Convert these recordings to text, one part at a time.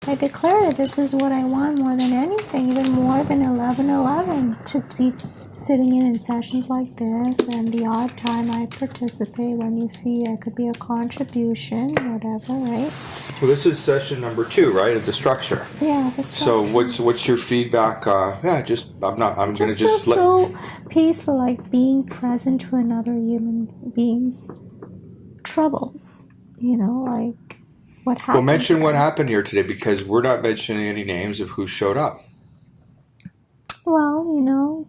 I declared it. This is what I want more than anything, even more than 11:11, to be sitting in sessions like this, and the odd time I participate when you see it could be a contribution, whatever, right? Well, this is session number 2, right, of the structure. Yeah, the structure. So what's your feedback? I'm gonna just Feels so peaceful, like being present to another human being's troubles. Like what happened. Well, mention what happened here today, because we're not mentioning any names of who showed up. Well,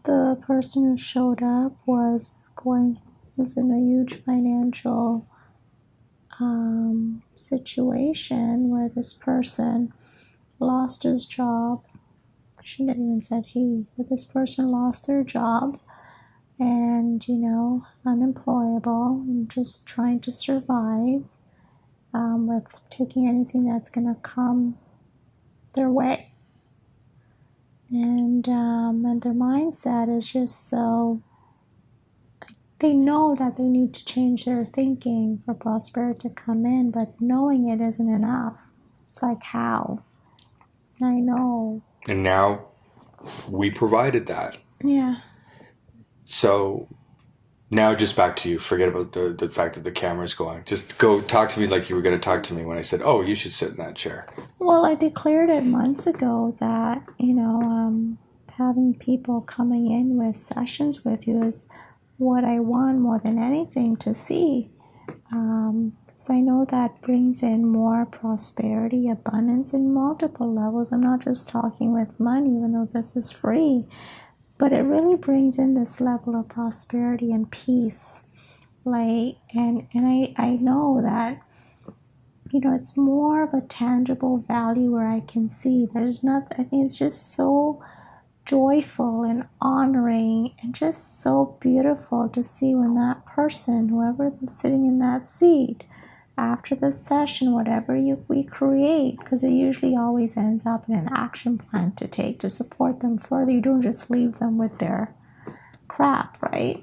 the person who showed up was in a huge financial situation where this person lost his job. I shouldn't have even said he, but this person lost their job and, unemployable and just trying to survive with taking anything that's going to come their way. And their mindset is just so, they know that they need to change their thinking for prosperity to come in, but knowing it isn't enough. It's like, how? And I know. And now we provided that. Yeah. So now just back to you. Forget about the fact that the camera's going. Just go talk to me like you were going to talk to me when I said, oh, you should sit in that chair. Well, I declared it months ago that, having people coming in with sessions with you is what I want more than anything to see. So I know that brings in more prosperity, abundance in multiple levels. I'm not just talking with money, even though this is free, but it really brings in this level of prosperity and peace. And I know that, it's more of a tangible value where I can see. I think it's just so joyful and honoring and just so beautiful to see when that person, whoever is sitting in that seat, after the session, whatever we create, because it usually always ends up in an action plan to take to support them further. You don't just leave them with their crap, right?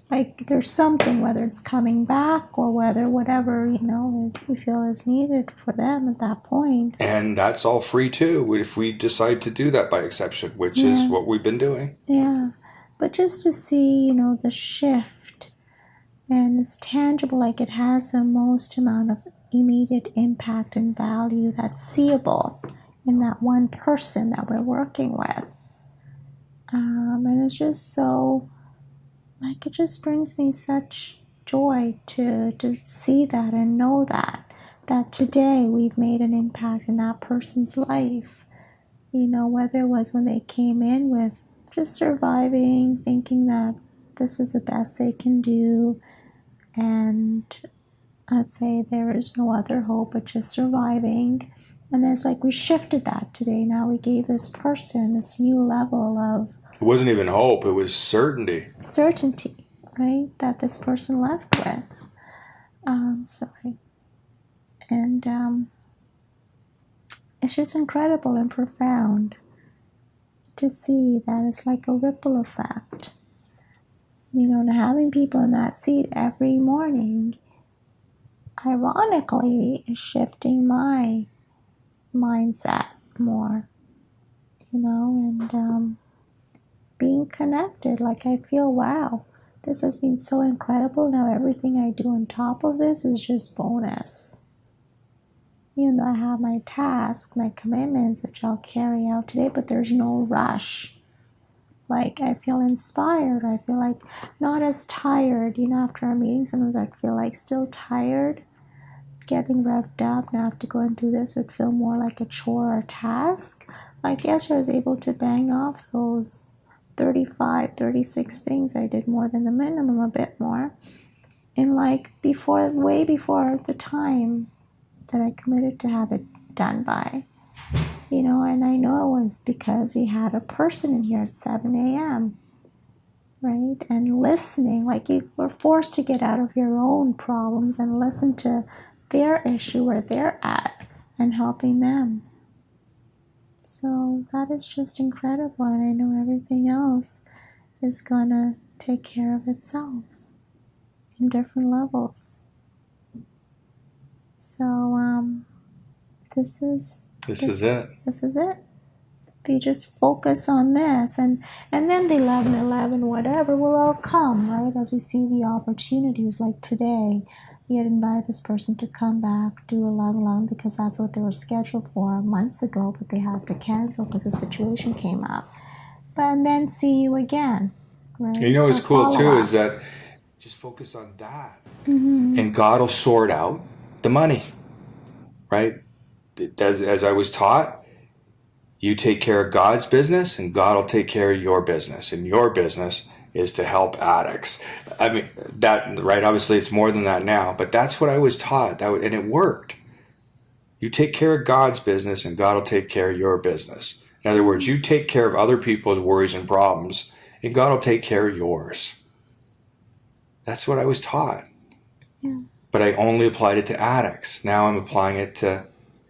Like there's something, whether it's coming back or whatever, we feel is needed for them at that point. And that's all free too, if we decide to do that by exception, which is what we've been doing. Yeah. But just to see, the shift, and it's tangible, like it has the most amount of immediate impact and value that's seeable in that one person that we're working with. And it's just so, like, it just brings me such joy to see that and know that today we've made an impact in that person's life. Whether it was when they came in with just surviving, thinking that this is the best they can do, and I'd say there is no other hope but just surviving. And then it's like we shifted that today. Now we gave this person this new level of, it wasn't even hope, it was certainty, right, that this person left with. And it's just incredible and profound to see that it's like a ripple effect. And having people in that seat every morning, ironically, is shifting my mindset more, and being connected. Like I feel, wow, this has been so incredible. Now everything I do on top of this is just bonus. Even though I have my tasks, my commitments, which I'll carry out today, but there's no rush. Like I feel inspired. I feel like not as tired. After a meeting, sometimes I'd feel like still tired, getting revved up. Now I have to go and do this. It would feel more like a chore or a task. Like yesterday I was able to bang off those 35, 36 things. I did more than the minimum, a bit more. And like way before the time that I committed to have it done by. And I know it was because we had a person in here at 7 a.m., right? And listening, like you were forced to get out of your own problems and listen to their issue, where they're at, and helping them. So that is just incredible, and I know everything else is gonna take care of itself in different levels. So this is it. This is it. If you just focus on this, and then the 11:11 whatever will all come, right? As we see the opportunities, like today, you had invited this person to come back, do 11:11 because that's what they were scheduled for months ago, but they had to cancel because the situation came up. And then see you again, right? You know what's cool too follow-up. is that just focus on that, and God will sort out the money, right? As I was taught, you take care of God's business, and God will take care of your business, and your business is to help addicts. I mean, that, right? Obviously, it's more than that now, but that's what I was taught, and it worked. You take care of God's business, and God will take care of your business. In other words, you take care of other people's worries and problems, and God will take care of yours. That's what I was taught. Yeah. But I only applied it to addicts. Now I'm applying it to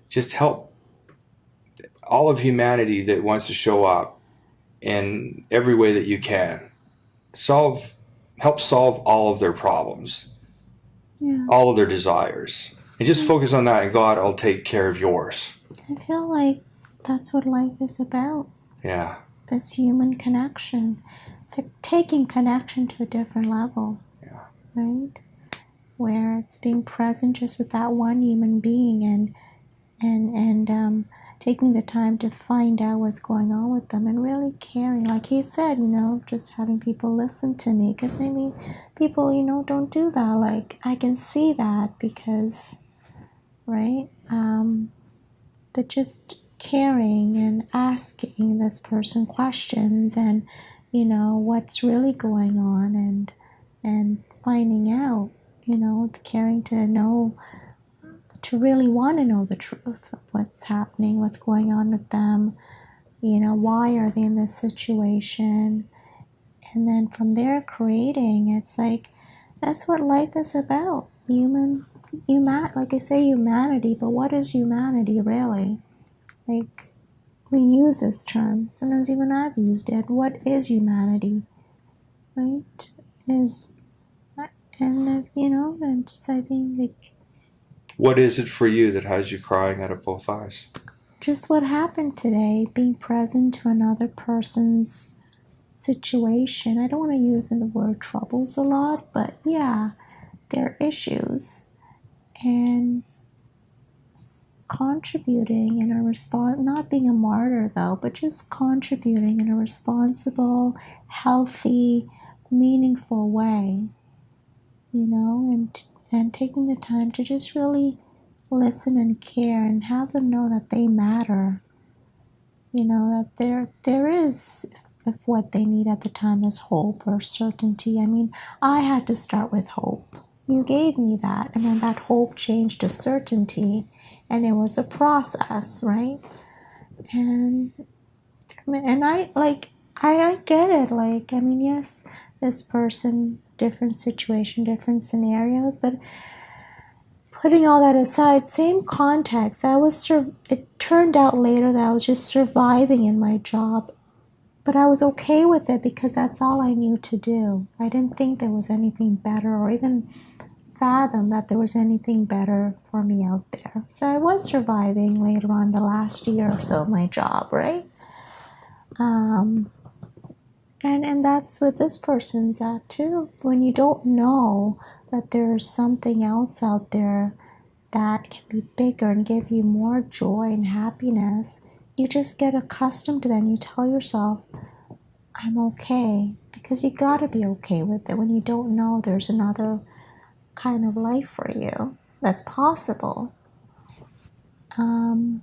just help all of humanity that wants to show up in every way that you can. Help solve all of their problems, all of their desires. And just focus on that, and God will take care of yours. I feel like that's what life is about. Yeah. This human connection. It's like taking connection to a different level. Yeah. Right? Where it's being present just with that one human being and taking the time to find out what's going on with them and really caring. Like he said, just having people listen to me, because maybe people, don't do that. Like, I can see that because, right? But just caring and asking this person questions and, what's really going on and finding out, caring to know, to really want to know the truth of what's happening, what's going on with them, why are they in this situation, and then from there creating. It's like, that's what life is about. Like I say, humanity, but what is humanity really? Like, we use this term, sometimes even I've used it. What is humanity, right? I think, like, What is it for you that has you crying out of both eyes? just what happened today, being present to another person's situation. I don't want to use the word troubles a lot, but yeah, there are issues, and contributing in a not being a martyr though, but just contributing in a responsible, healthy, meaningful way, and taking the time to just really listen and care and have them know that they matter. That there is, if what they need at the time is hope or certainty. I mean, I had to start with hope. You gave me that, and then that hope changed to certainty, and it was a process, right? And I get it. Like, I mean, yes, this person, different situation, different scenarios, but putting all that aside, same context. It turned out later that I was just surviving in my job, but I was okay with it because that's all I knew to do. I didn't think there was anything better, or even fathom that there was anything better for me out there. So I was surviving later on, the last year or so of my job, right? And that's where this person's at too. When you don't know that there's something else out there that can be bigger and give you more joy and happiness, you just get accustomed to that, and you tell yourself, I'm okay, because you gotta be okay with it when you don't know there's another kind of life for you that's possible. And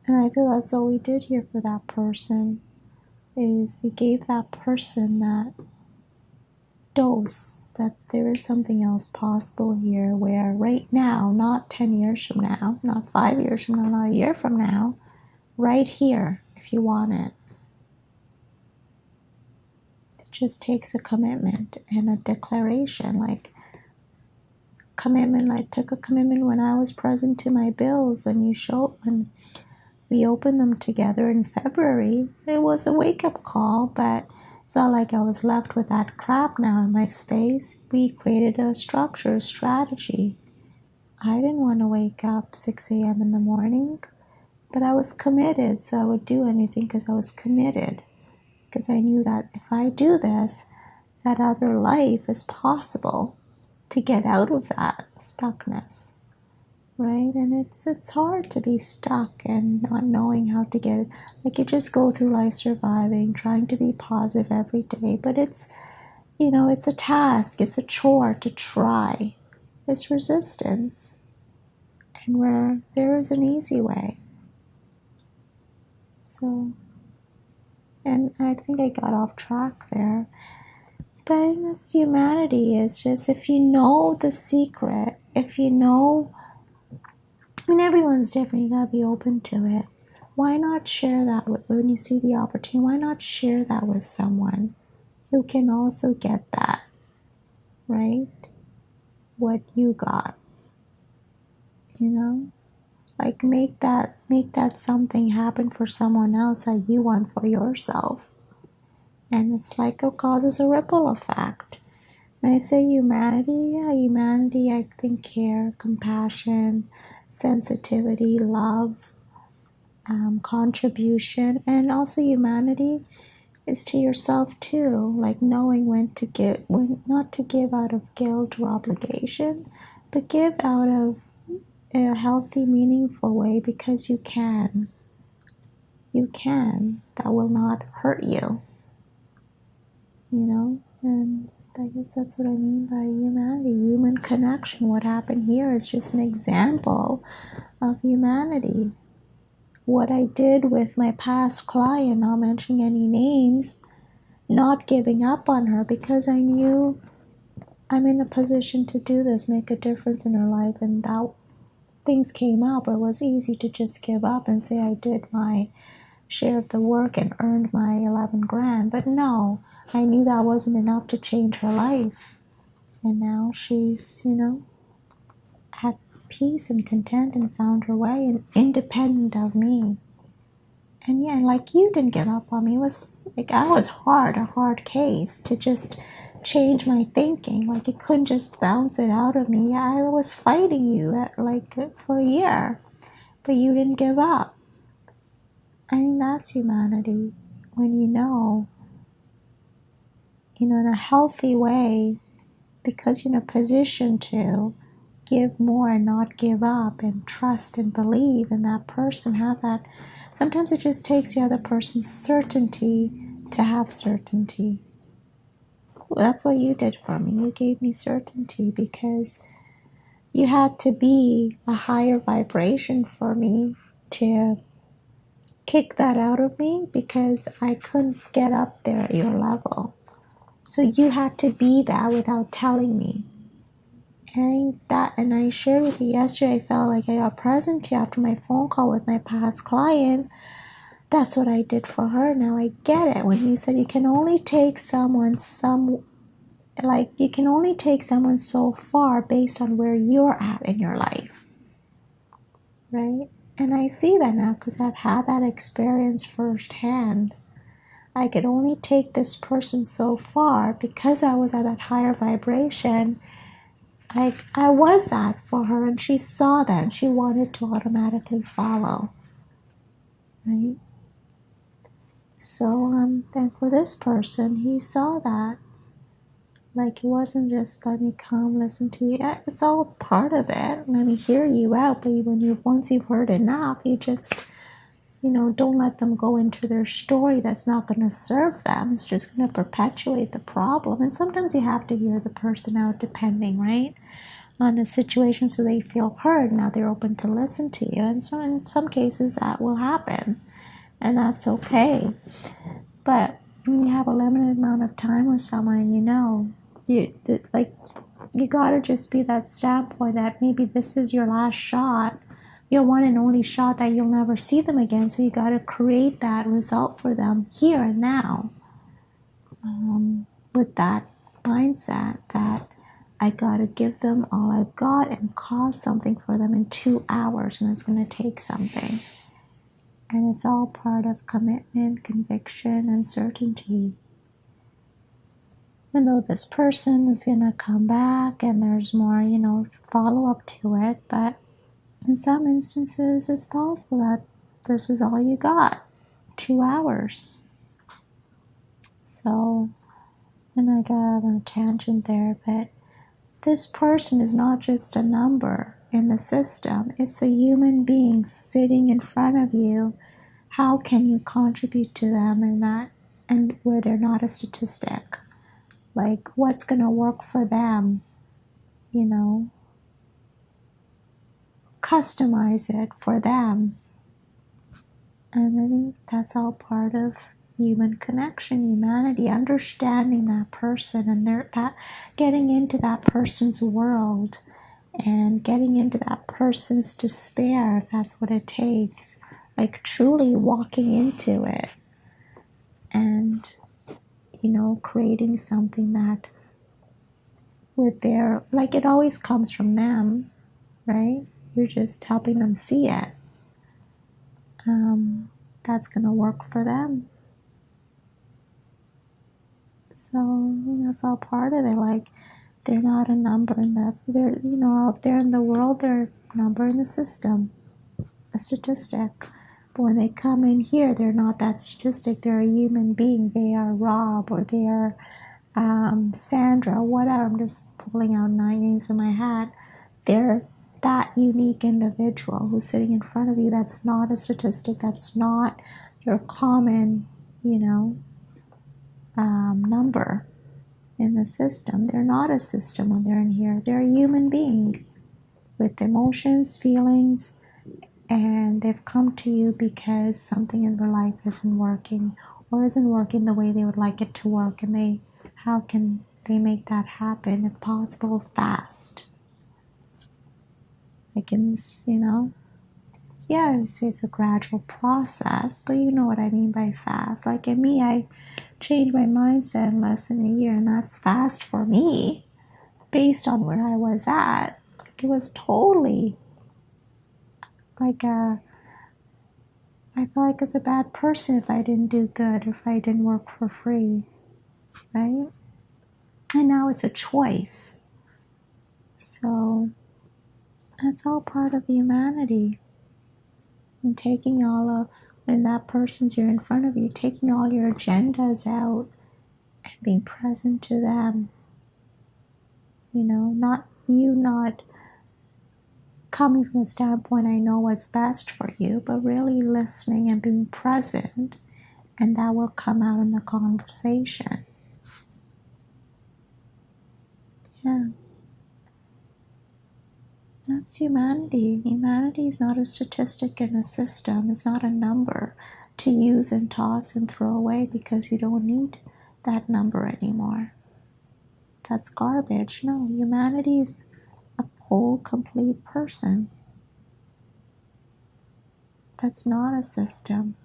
I feel that's all we did here for that person, is we gave that person that dose that there is something else possible here, where right now, not 10 years from now, not 5 years from now, not a year from now, right here, if you want it. It just takes a commitment and a declaration. Like, commitment, I took a commitment when I was present to my bills, and when we opened them together in February. It was a wake-up call, but it's not like I was left with that crap now in my space. We created a structure, a strategy. I didn't want to wake up 6 a.m. in the morning. But I was committed, so I would do anything because I was committed. Because I knew that if I do this, that other life is possible to get out of that stuckness. Right? And it's hard to be stuck and not knowing how to get, like, you just go through life surviving, trying to be positive every day, but it's, it's a task, it's a chore to try. It's resistance. And where there is an easy way. So, and I think I got off track there. But that's humanity. It's just, if you know the secret, if you know, everyone's different, you gotta be open to it. Why not share that when you see the opportunity? Why not share that with someone who can also get that, right? What you got, like make that something happen for someone else that you want for yourself. And it's like it causes a ripple effect. When I say humanity, I think care, compassion, sensitivity, love, contribution, and also humanity is to yourself too, like knowing when not to give out of guilt or obligation, but give out of in a healthy, meaningful way, because you can. That will not hurt you. And I guess that's what I mean by humanity, human connection. What happened here is just an example of humanity. What I did with my past client, not mentioning any names, not giving up on her because I knew I'm in a position to do this, make a difference in her life, and that things came up. It was easy to just give up and say I did my share of the work and earned my 11 grand. But no, I knew that wasn't enough to change her life. And now she's, at peace and content and found her way and independent of me. And yeah, like, you didn't give up on me. It was like, a hard case to just change my thinking. Like, you couldn't just bounce it out of me. I was fighting you for a year, but you didn't give up. I mean, that's humanity. When in a healthy way, because you're in a position to give more and not give up, and trust and believe in that person, have that. Sometimes it just takes the other person's certainty to have certainty. Well, that's what you did for me. You gave me certainty because you had to be a higher vibration for me to kick that out of me, because I couldn't get up there at your level. So you had to be that without telling me. And I shared with you yesterday, I felt like I got present to you after my phone call with my past client. That's what I did for her. Now I get it. When you said you can only take someone so far based on where you're at in your life. Right? And I see that now because I've had that experience firsthand. I could only take this person so far because I was at that higher vibration. I was that for her, and she saw that, and she wanted to automatically follow. Right? So, and for this person, he saw that. Like, it wasn't just let me come, listen to you. It's all part of it. Let me hear you out. But once you've heard enough, you just, don't let them go into their story that's not going to serve them. It's just going to perpetuate the problem. And sometimes you have to hear the person out, depending, right, on the situation, so they feel heard. Now they're open to listen to you. And so in some cases that will happen. And that's okay. But when you have a limited amount of time with someone, you gotta just be that standpoint that maybe this is your last shot, your one and only shot, that you'll never see them again. So you gotta create that result for them here and now, with that mindset that I gotta give them all I've got and cause something for them in 2 hours, and it's gonna take something. And it's all part of commitment, conviction, and certainty. Even though this person is going to come back and there's more, follow up to it. But in some instances, it's possible that this is all you got. 2 hours. So, and I got on a tangent there, but this person is not just a number in the system. It's a human being sitting in front of you. How can you contribute to them in that, and where they're not a statistic? Like, what's going to work for them? You know, customize it for them. And I think that's all part of human connection, humanity, understanding that person and that getting into that person's world and getting into that person's despair, if that's what it takes. Like truly walking into it and, you know, creating something that with their, like it always comes from them, right? You're just helping them see it. That's going to work for them. So that's all part of it. Like they're not a number, and that's they're, you know, out there in the world, they're a number in the system, a statistic. But when they come in here, they're not that statistic. They're a human being. They are Rob, or they are Sandra, whatever. I'm just pulling out 9 names in my hat. They're that unique individual who's sitting in front of you. That's not a statistic. That's not your common, you know, number in the system. They're not a system when they're in here. They're a human being with emotions, feelings, and they've come to you because something in their life isn't working or isn't working the way they would like it to work, and how can they make that happen, if possible, fast? Like in this, you know, yeah, I would say it's a gradual process, but you know what I mean by fast. Like in me, I changed my mindset in less than a year, and that's fast for me based on where I was at. Like it was totally like I felt like I was a bad person if I didn't do good, if I didn't work for free, right? And now it's a choice. So that's all part of humanity. And taking all of, when that person's you're in front of you, taking all your agendas out and being present to them. You know, not coming from a standpoint, I know what's best for you, but really listening and being present, and that will come out in the conversation. Yeah. That's humanity. Humanity is not a statistic in a system. It's not a number to use and toss and throw away because you don't need that number anymore. That's garbage. No, humanity is a whole, complete person. That's not a system.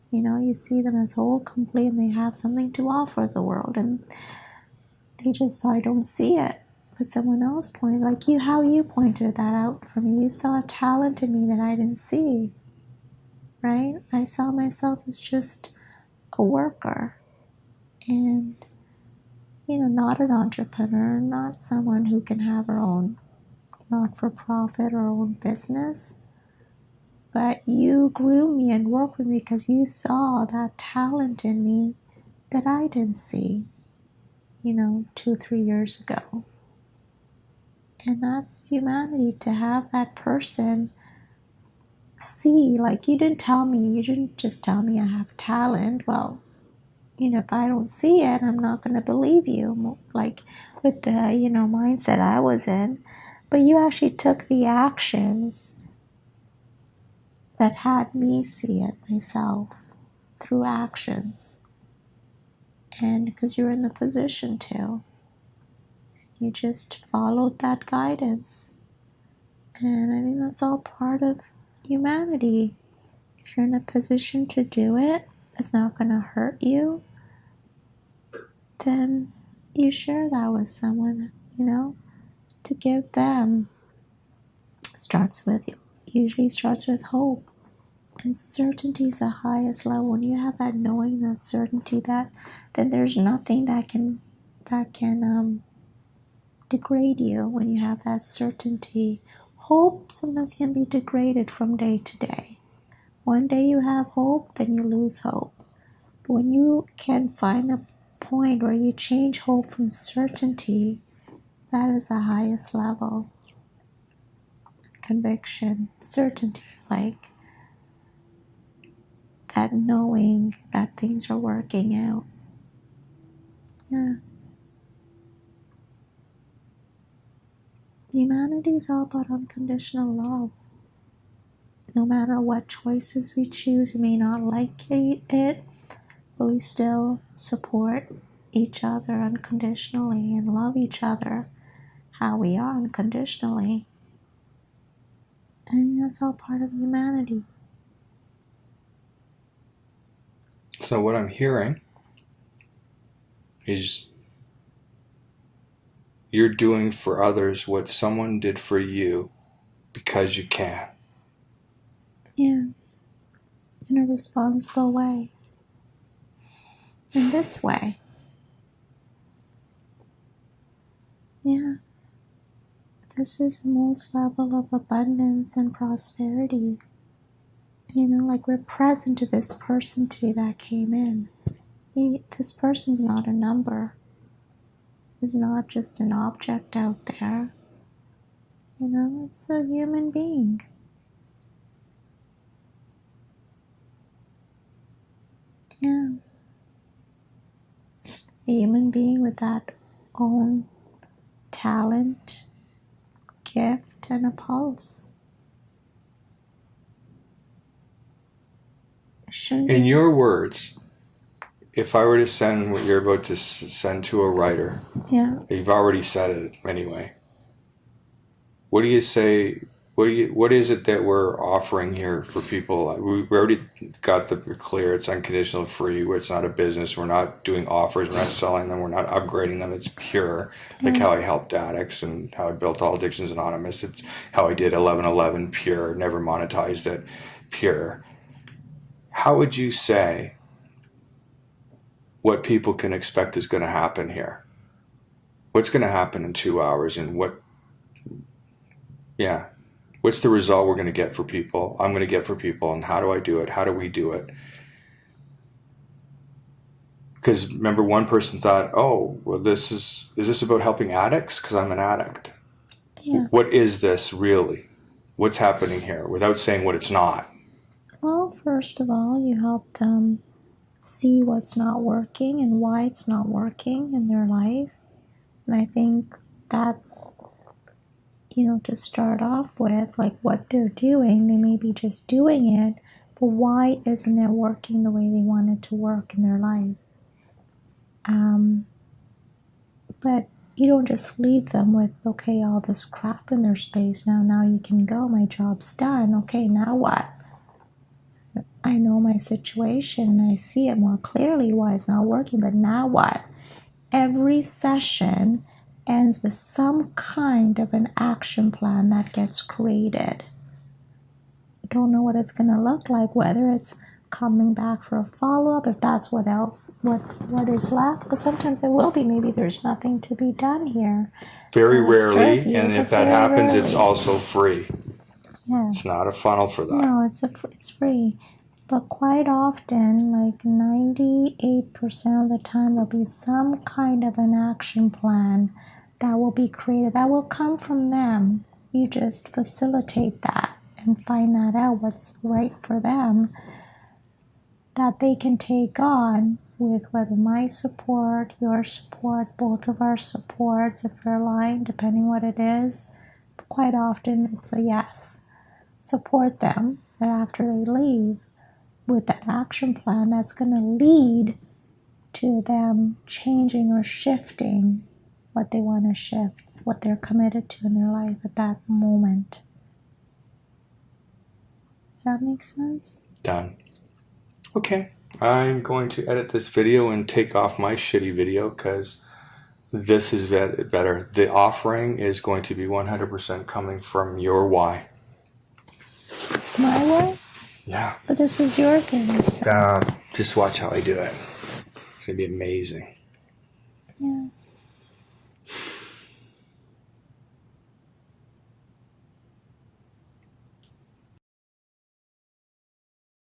You know, you see them as whole, complete, and they have something to offer the world, and they just probably don't see it. But someone else pointed, like you, how you pointed that out for me. You saw a talent in me that I didn't see, right? I saw myself as just a worker and, you know, not an entrepreneur, not someone who can have her own not-for-profit or own business. But you grew me and worked with me because you saw that talent in me that I didn't see, you know, 2-3 years ago. And that's humanity, to have that person see, like you didn't just tell me I have talent. Well, you know, if I don't see it, I'm not going to believe you, like with the, you know, mindset I was in. But you actually took the actions that had me see it myself through actions. And because you're in the position to, you just followed that guidance. And I think that's all part of humanity. If you're in a position to do it, it's not going to hurt you, then you share that with someone, you know, to give them. Usually starts with hope. And certainty is the highest level. When you have that knowing, that certainty, that then there's nothing that can degrade you. When you have that certainty, hope sometimes can be degraded from day to day, One day you have hope, then you lose hope. But when you can find a point where you change hope from certainty, that is the highest level. Conviction, certainty, like that knowing that things are working out. Yeah. Humanity is all about unconditional love. No matter what choices we choose, we may not like it, but we still support each other unconditionally and love each other how we are unconditionally. And that's all part of humanity. So what I'm hearing is you're doing for others what someone did for you because you can. Yeah. In a responsible way. In this way. Yeah. This is the most level of abundance and prosperity. Like we're present to this person today that came in. This person's not a number. It's not just an object out there. It's a human being. Yeah. A human being with that own talent, gift, and a pulse. In your words, if I were to send what you're about to send to a writer, yeah, you've already said it anyway. What do you say? What is it that we're offering here for people? We already got the clear. It's unconditional, free. It's not a business. We're not doing offers. We're not selling them. We're not upgrading them. It's pure, like how I helped addicts and how I built All Addictions Anonymous. It's how I did 1111, pure. Never monetized it, pure. How would you say what people can expect is going to happen here? What's going to happen in 2 hours, and what's the result we're going to get for people? I'm going to get for people, and how do I do it? How do we do it? Because remember, one person thought, "Oh, well, is this about helping addicts? Because I'm an addict." Yeah. What is this really? What's happening here? Without saying what it's not. Well, first of all, you help them see what's not working and why it's not working in their life. And I think that's, to start off with, like what they're doing. They may be just doing it, but why isn't it working the way they want it to work in their life? But you don't just leave them with, okay, all this crap in their space. Now you can go. My job's done. Okay, now what? I know my situation and I see it more clearly why it's not working, but now what? Every session ends with some kind of an action plan that gets created. I don't know what it's going to look like, whether it's coming back for a follow-up, if that's what is left, but sometimes it will be. Maybe there's nothing to be done here. Very rarely, and if that happens, it's also free. Yeah. It's not a funnel for that. No, it's free. But quite often, like 98% of the time, there'll be some kind of an action plan that will be created. That will come from them. You just facilitate that and find that out what's right for them, that they can take on with whether my support, your support, both of our supports, if they're aligned, depending what it is. But quite often, it's a yes. Support them, that after they leave, with that action plan that's going to lead to them changing or shifting what they want to shift, what they're committed to in their life at that moment. Does that make sense? Done. Okay. I'm going to edit this video and take off my shitty video because this is better. The offering is going to be 100% coming from your why. My why? Yeah. But this is your thing. So. Just watch how I do it. It's going to be amazing. Yeah.